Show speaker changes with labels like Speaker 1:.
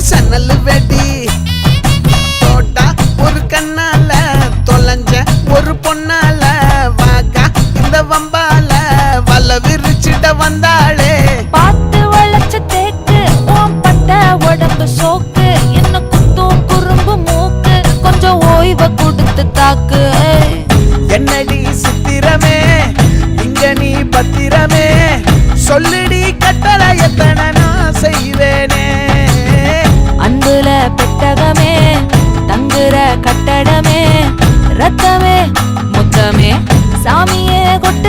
Speaker 1: சன்னல் வெடி தோட்டா ஒரு கண்ணால தொலைஞ்ச ஒரு பொண்ணால வாக்கா இந்த வம்பால வல விரிச்சிட வந்தாளே
Speaker 2: பார்த்து வளைச்ச தேக்கு ஓம் பட்ட உடம்பு சோக்கு என்ன குத்தும் குறும்பு மூக்கு கொஞ்சம் ஓய்வை கொடுத்து தாக்கு
Speaker 1: என்னடி சித்திரமே இங்க நீ பத்திரமே சொல்லிடி கட்டளை எத்தனை நான் செய்வேனே
Speaker 2: அன்புல பெட்டகமே தங்குற கட்டடமே ரத்தமே முத்தமே சாமியே கொட்ட